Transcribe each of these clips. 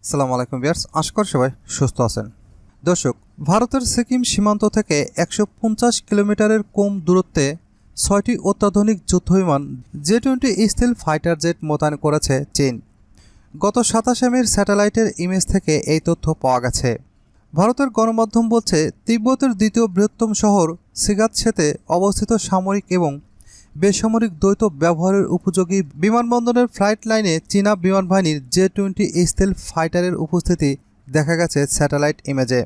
আসসালামু আলাইকুম ভিউয়ার্স, আশা করি সবাই সুস্থ আছেন। দর্শক, ভারতের সিকিম সীমান্ত থেকে ১৫০ কিলোমিটারের কম দূরত্বে ৬টি অত্যাধুনিক যুদ্ধবিমান জে-20 স্টিল ফাইটার জেট মোতায়েন করেছে চীন। গত ২৭ মের স্যাটেলাইটের ইমেজ থেকে এই তথ্য পাওয়া গেছে। ভারতের গণমাধ্যম বলছে, তিব্বতের দ্বিতীয় বৃহত্তম শহর সিগাতসেতে অবস্থিত সামরিক এবং বেসামরিক দ্বৈত ব্যবহারের উপযোগী বিমানবন্দরের ফ্লাইট লাইনে চীনা বিমানবাহিনীর জে-20 স্টিল ফাইটারের উপস্থিতি দেখা গেছে স্যাটেলাইট ইমেজে।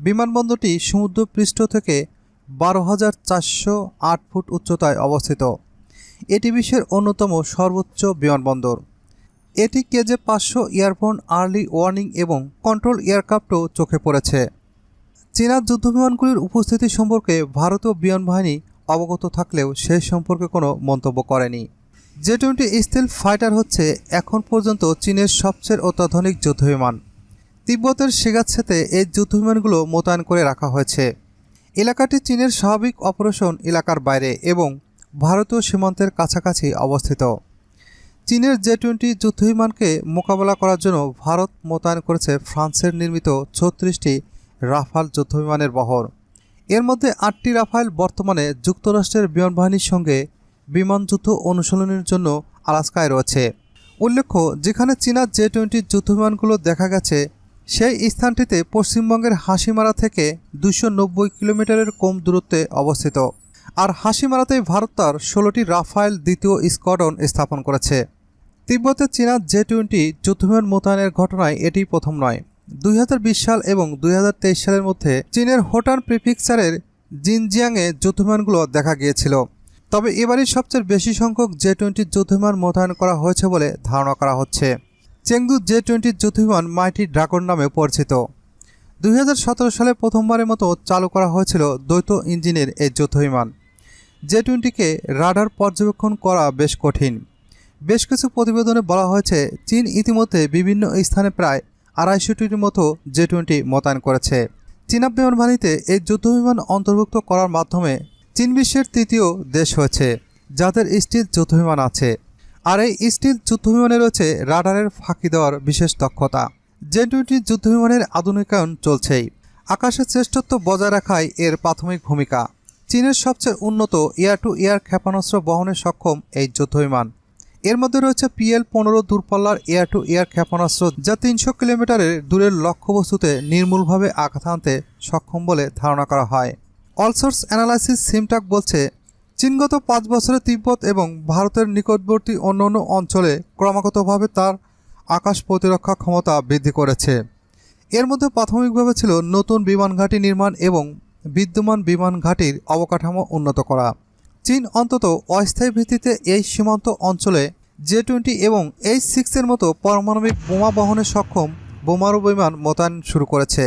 বিমানবন্দরটি সমুদ্রপৃষ্ঠ থেকে ১২,৪০৮ ফুট উচ্চতায় অবস্থিত। এটি বিশ্বের অন্যতম সর্বোচ্চ বিমানবন্দর। এটি কেজে-৫০০ এয়ারবোর্ন আর্লি ওয়ার্নিং এবং কন্ট্রোল এয়ারক্রাফটও চোখে পড়েছে। চীনা যুদ্ধবিমানগুলির উপস্থিতি সম্পর্কে ভারতীয় বিমানবাহিনী অবগত থাকলেও সেই সম্পর্কে কোনো মন্তব্য করেনি। জে-20 স্টিল ফাইটার হচ্ছে এখন পর্যন্ত চীনের সবচেয়ে অত্যাধুনিক যুদ্ধবিমান। তিব্বতের সিগাতসেতে এই যুদ্ধবিমানগুলো মোতায়েন করে রাখা হয়েছে। এলাকাটি চীনের স্বাভাবিক অপারেশন এলাকার বাইরে এবং ভারতীয় সীমান্তের কাছাকাছি অবস্থিত। চীনের জে-20 যুদ্ধবিমানকে মোকাবেলা করার জন্য ভারত মোতায়েন করেছে ফ্রান্সের নির্মিত ৩৬টি রাফাল যুদ্ধবিমানের বহর। এর মধ্যে ৮টি রাফাল বর্তমানে যুক্তরাষ্ট্রের বিমানবাহিনীর সঙ্গে বিমান যুদ্ধ অনুশীলনের জন্য আলাস্কায় রয়েছে। উল্লেখ্য, যেখানে চীনা জে-20 যুদ্ধবিমানগুলো দেখা গেছে সেই স্থানটিতে পশ্চিমবঙ্গের হাসিমারা থেকে ২৯০ কিলোমিটারের কম দূরত্বে অবস্থিত। আর হাসিমারাতেই ভারত তার ১৬টি রাফায়েল দ্বিতীয় স্কোয়াড্রন স্থাপন করেছে। তিব্বতে চীনা জে-20 যুদ্ধবিমান মোতায়েনের ঘটনায় এটি প্রথম নয়। ২০২০ সাল এবং ২০২৩ সালের মধ্যে চীনের হোটান প্রিফেকচারের জিনজিয়াংয়ে যুদ্ধবিমানগুলো দেখা গিয়েছিল। তবে এবারই সবচেয়ে বেশি সংখ্যক জে-20 যুদ্ধবিমান মোতায়েন করা হয়েছে বলে ধারণা করা হচ্ছে। চেংদু জে-20 যুদ্ধবিমান মাইটি ড্রাগন নামে পরিচিত। ২০১৭ সালে প্রথমবারের মতো চালু করা হয়েছিল দ্বৈত ইঞ্জিনের এই যুদ্ধবিমান। জে-20কে রাডার পর্যবেক্ষণ করা বেশ কঠিন। বেশ কিছু প্রতিবেদনে বলা হয়েছে, চীন ইতিমধ্যে বিভিন্ন স্থানে প্রায় ২৫০টির মতো জে-20 মোতায়েন করেছে। চীনা বিমানবাহিনীতে এই যুদ্ধবিমান অন্তর্ভুক্ত করার মাধ্যমে চীন বিশ্বের তৃতীয় দেশ হয়েছে যাদের স্টিল যুদ্ধবিমান আছে। আর এই স্টিল যুদ্ধবিমানে রয়েছে রাডারের ফাঁকি দেওয়ার বিশেষ দক্ষতা। জে-20 যুদ্ধবিমানের আধুনিকায়ন চলছেই। আকাশের শ্রেষ্ঠত্ব বজায় রাখাই এর প্রাথমিক ভূমিকা। চীনের সবচেয়ে উন্নত এয়ার টু এয়ার ক্ষেপণাস্ত্র বহনে সক্ষম এই যুদ্ধবিমান। এর মধ্যে রয়েছে PL-১৫ দূরপাল্লার এয়ার টু এয়ার ক্ষেপণাস্ত্র, যা ৩০০ কিলোমিটারের দূরের লক্ষ্যবস্তুতে নির্মূলভাবে আঘাত হানতে সক্ষম বলে ধারণা করা হয়। অল সোর্স অ্যানালাইসিস সিমটাক বলছে, চীন গত ৫ বছরে তিব্বত এবং ভারতের নিকটবর্তী অন্যান্য অঞ্চলে ক্রমাগতভাবে তার আকাশ প্রতিরক্ষা ক্ষমতা বৃদ্ধি করেছে। এর মধ্যে প্রাথমিকভাবে ছিল নতুন বিমান ঘাঁটি নির্মাণ এবং বিদ্যমান বিমান ঘাঁটির অবকাঠামো উন্নত করা। চীন অন্তত অস্থায়ী ভিত্তিতে এই সীমান্ত অঞ্চলে জে-20 এবং H-6 এর মতো পারমাণবিক বোমা বহনে সক্ষম বোমারু বিমান মোতায়েন শুরু করেছে।